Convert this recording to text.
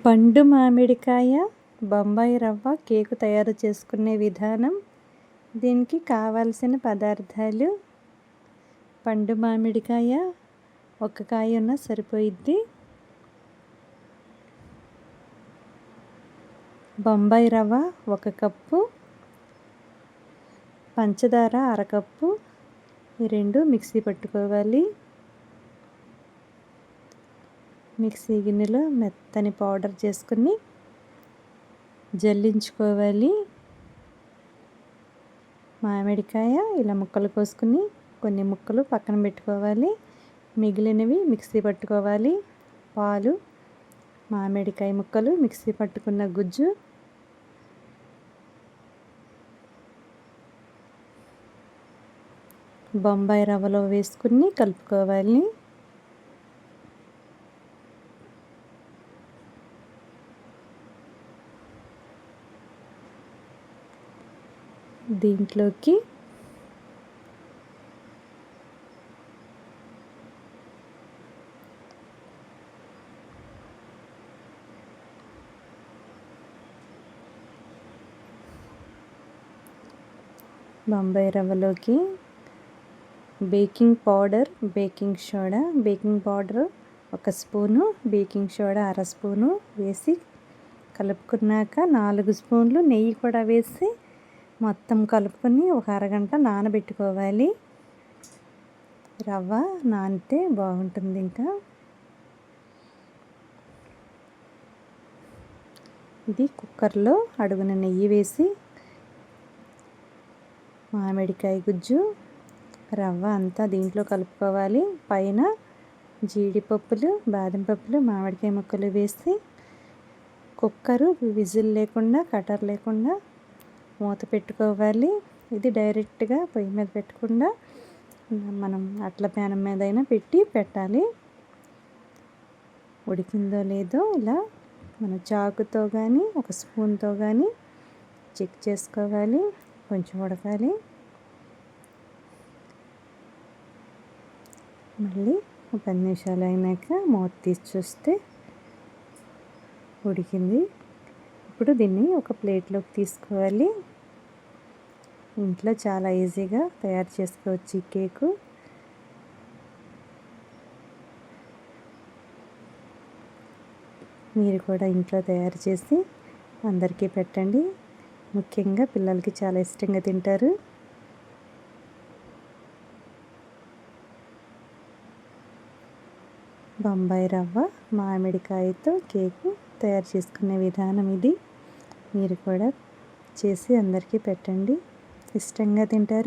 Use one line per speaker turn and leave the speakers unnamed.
పండు మామిడికాయ బొంబాయి రవ్వ కేకు తయారు చేసుకునే విధానం. దీనికి కావాల్సిన పదార్థాలు: పండు మామిడికాయ ఒక కాయ ఉన్న సరిపోయిద్ది, బొంబాయి రవ్వ 1 కప్పు, పంచదార అరకప్పు. ఈ రెండు మిక్సీ పట్టుకోవాలి. మిక్సీ గిన్నెలో మెత్తని పౌడర్ చేసుకుని జల్లించుకోవాలి. మామిడికాయ ఇలా ముక్కలు కోసుకుని కొన్ని ముక్కలు పక్కన పెట్టుకోవాలి. మిగిలినవి మిక్సీ పట్టుకోవాలి. పాలు, మామిడికాయ ముక్కలు, మిక్సీ పట్టుకున్న గుజ్జు, బొంబాయి రవ్వలో వేసుకుని కలుపుకోవాలి. దీంట్లోకి బొంబాయి రవ్వలోకి baking powder, baking soda. Baking powder 1 spoon, baking soda 1/2 spoon వేసి కలుపుకున్నాక 4 స్పూన్లు నెయ్యి కూడా వేసి మొత్తం కలుపుకొని ఒక అరగంట నానబెట్టుకోవాలి. రవ్వ నానితే బాగుంటుంది. ఇంకా ఇది కుక్కర్లో అడుగున నెయ్యి వేసి మామిడికాయ గుజ్జు, రవ్వ అంతా దీంట్లో కలుపుకోవాలి. పైన జీడిపప్పులు, బాదం పప్పులు, మామిడికాయ ముక్కలు వేసి కుక్కరు విజిల్ లేకుండా, కటర్ లేకుండా మూత పెట్టుకోవాలి. ఇది డైరెక్ట్గా పొయ్యి మీద పెట్టకుండా మనం అట్ల ప్యానం మీదైనా పెట్టాలి. ఉడికిందో లేదో ఇలా మన చాకుతో కానీ ఒక స్పూన్తో కానీ చెక్ చేసుకోవాలి. కొంచెం ఉడకాలి. మళ్ళీ 10 నిమిషాలు అయినాక మూత తీసి చూస్తే ఉడికింది. ఇప్పుడు దీన్ని ఒక ప్లేట్లోకి తీసుకోవాలి. ఇంట్లో చాలా ఈజీగా తయారు చేసుకోవచ్చు ఈ కేకు. మీరు కూడా ఇంట్లో తయారు చేసి అందరికీ పెట్టండి. ముఖ్యంగా పిల్లలకి చాలా ఇష్టంగా తింటారు. బొంబాయి రవ్వ మామిడికాయతో కేకు తయారు చేసుకునే విధానం ఇది. మీరు కూడా చేసి అందరికీ పెట్టండి. ఇష్టంగా తింటారు.